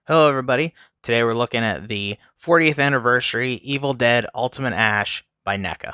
Hello, everybody. Today we're looking at the 40th anniversary Evil Dead Ultimate Ash by Neca.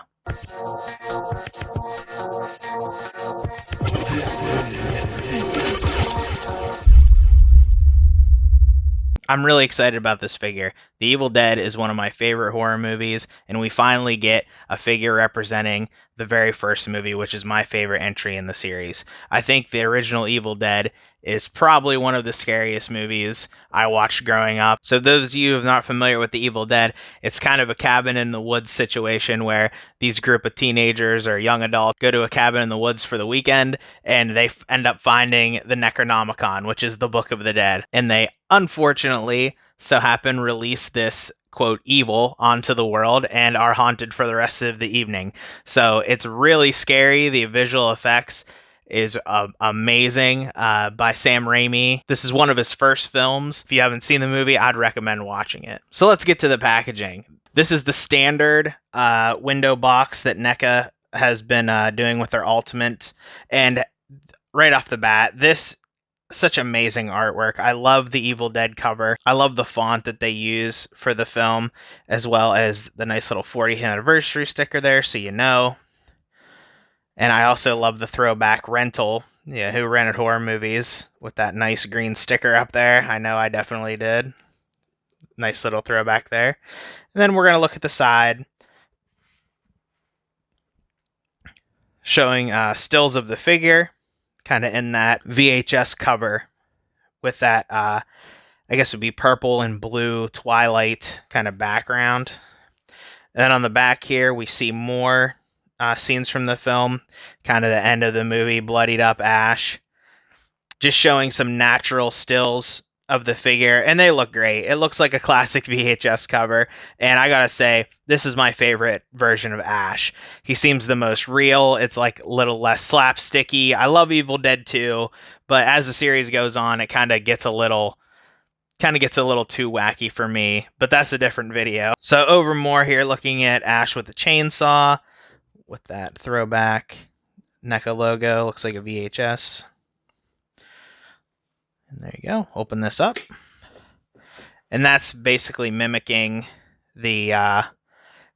I'm really excited about this figure. The Evil Dead is one of my favorite horror movies, and we finally get a figure representing the very first movie, which is my favorite entry in the series. I think the original Evil Dead is probably one of the scariest movies I watched growing up. So those of you who are not familiar with the Evil Dead, it's kind of a cabin in the woods situation where these group of teenagers or young adults go to a cabin in the woods for the weekend, and they end up finding the Necronomicon, which is the Book of the Dead. And they unfortunately so happen release this quote evil onto the world and are haunted for the rest of the evening. So it's really scary. The visual effects is amazing by Sam Raimi. This is one of his first films. If you haven't seen the movie, I'd recommend watching it. So let's get to the packaging. This is the standard window box that NECA has been doing with their Ultimate. And right off the bat, this such amazing artwork. I love the Evil Dead cover. I love the font that they use for the film, as well as the nice little 40th anniversary sticker there, so you know. And I also love the throwback rental. Yeah, who rented horror movies with that nice green sticker up there? I know I definitely did. Nice little throwback there. And then we're going to look at the side, showing stills of the figure, kind of in that VHS cover with that, I guess it would be purple and blue twilight kind of background. And then on the back here, we see more scenes from the film, kind of the end of the movie, bloodied up Ash. Just showing some natural stills of the figure, and they look great. It looks like a classic VHS cover, and I gotta say, this is my favorite version of Ash. He seems the most real. It's like a little less slapsticky. I love Evil Dead 2, but as the series goes on, it kind of gets a little too wacky for me, but that's a different video. So over more here, looking at Ash with the chainsaw, with that throwback NECA logo, looks like a VHS. And there you go. Open this up. And that's basically mimicking the that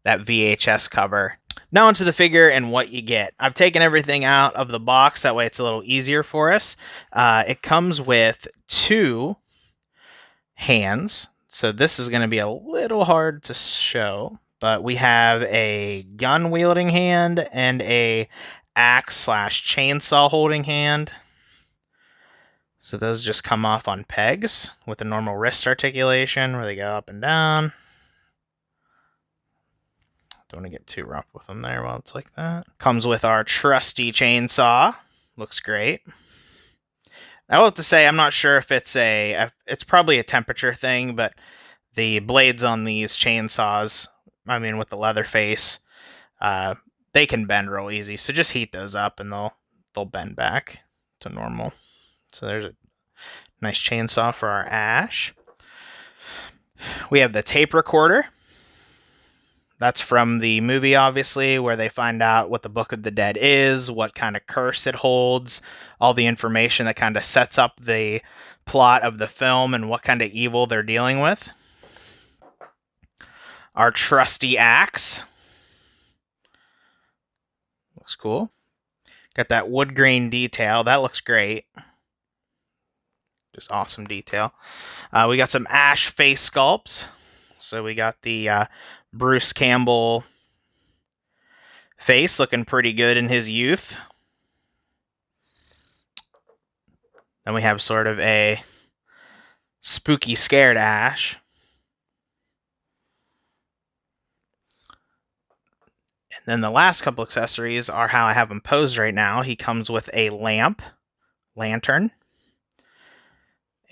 VHS cover. Now onto the figure and what you get. I've taken everything out of the box, that way it's a little easier for us. It comes with two hands, so this is going to be a little hard to show, but we have a gun wielding hand and a axe / chainsaw holding hand. So those just come off on pegs with a normal wrist articulation where they go up and down. Don't want to get too rough with them there while it's like that. Comes with our trusty chainsaw. Looks great. I will have to say, I'm not sure if it's probably a temperature thing, but the blades on these chainsaws, I mean with the leather face, they can bend real easy. So just heat those up and they'll bend back to normal. So there's a nice chainsaw for our Ash. We have the tape recorder. That's from the movie, obviously, where they find out what the Book of the Dead is, what kind of curse it holds, all the information that kind of sets up the plot of the film and what kind of evil they're dealing with. Our trusty axe. Looks cool. Got that wood grain detail. That looks great. Just awesome detail. We got some Ash face sculpts. So we got the Bruce Campbell face looking pretty good in his youth. Then we have sort of a spooky, scared Ash. And then the last couple accessories are how I have him posed right now. He comes with a lantern,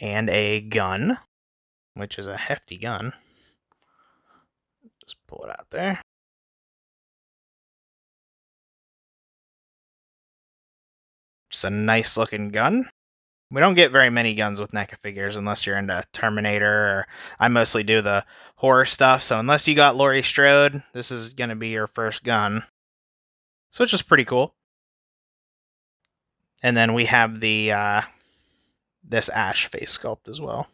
and a gun, which is a hefty gun. Just pull it out there. Just a nice looking gun. We don't get very many guns with NECA figures unless you're into Terminator, or I mostly do the horror stuff, so unless you got Laurie Strode, this is going to be your first gun. So it's just pretty cool. And then we have the this Ash face sculpt as well.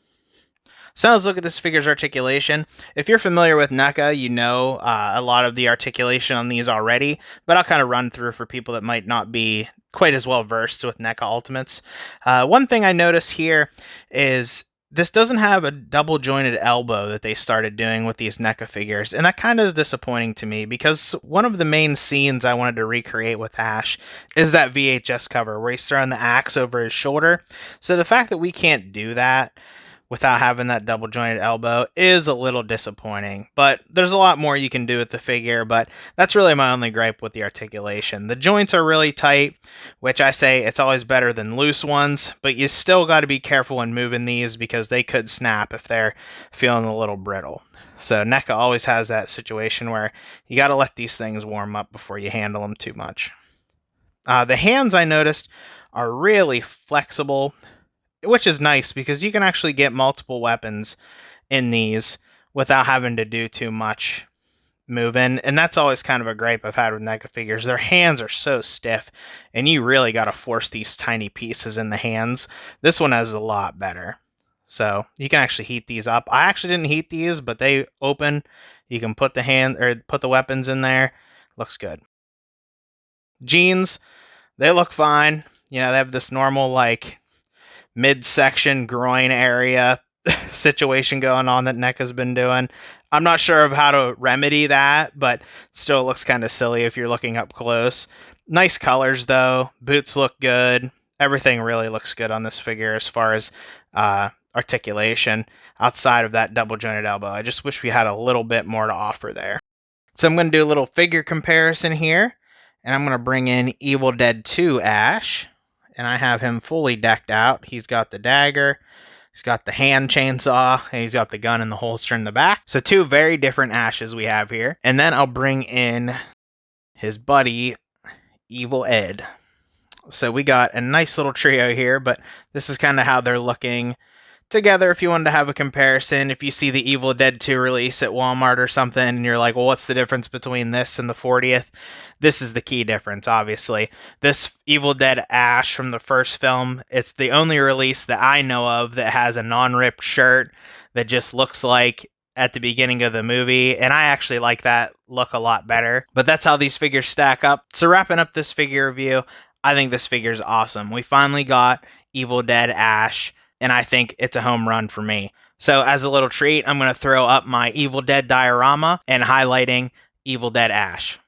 So let's look at this figure's articulation. If you're familiar with NECA, you know a lot of the articulation on these already, but I'll kind of run through for people that might not be quite as well versed with NECA Ultimates. One thing I notice here is this doesn't have a double jointed elbow that they started doing with these NECA figures, and that kind of is disappointing to me because one of the main scenes I wanted to recreate with Ash is that VHS cover where he's throwing the axe over his shoulder. So the fact that we can't do that without having that double jointed elbow is a little disappointing. But there's a lot more you can do with the figure, but that's really my only gripe with the articulation. The joints are really tight, which I say it's always better than loose ones, but you still got to be careful when moving these because they could snap if they're feeling a little brittle. So NECA always has that situation where you got to let these things warm up before you handle them too much. The hands I noticed are really flexible, which is nice because you can actually get multiple weapons in these without having to do too much moving. And that's always kind of a gripe I've had with NECA figures. Their hands are so stiff, and you really got to force these tiny pieces in the hands. This one has a lot better. So you can actually heat these up. I actually didn't heat these, but they open. You can put the weapons in there. Looks good. Jeans, they look fine. You know, they have this normal like midsection groin area situation going on that NECA's been doing. I'm not sure of how to remedy that, but still looks kind of silly if you're looking up close. Nice colors though. Boots look good. Everything really looks good on this figure as far as articulation outside of that double jointed elbow. I just wish we had a little bit more to offer there. So I'm going to do a little figure comparison here, and I'm going to bring in Evil Dead 2 Ash. And I have him fully decked out. He's got the dagger, he's got the hand chainsaw, and he's got the gun in the holster in the back. So two very different Ashes we have here. And then I'll bring in his buddy, Evil Ed. So we got a nice little trio here, but this is kind of how they're looking together if you wanted to have a comparison. If you see the Evil Dead 2 release at Walmart or something and you're like, well, what's the difference between this and the 40th? This is the key difference, obviously. This Evil Dead Ash from the first film, it's the only release that I know of that has a non-ripped shirt that just looks like at the beginning of the movie, and I actually like that look a lot better. But that's how these figures stack up. So wrapping up this figure review, I think this figure is awesome. We finally got Evil Dead Ash, and I think it's a home run for me. So as a little treat, I'm going to throw up my Evil Dead diorama and highlighting Evil Dead Ash.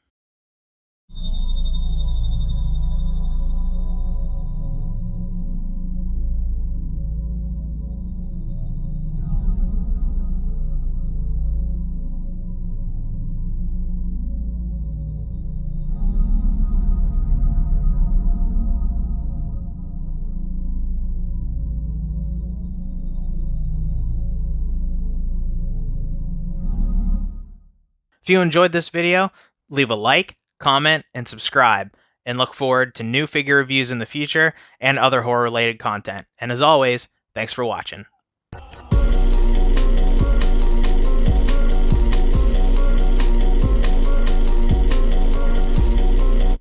If you enjoyed this video, leave a like, comment, and subscribe, and look forward to new figure reviews in the future and other horror-related content. And as always, thanks for watching.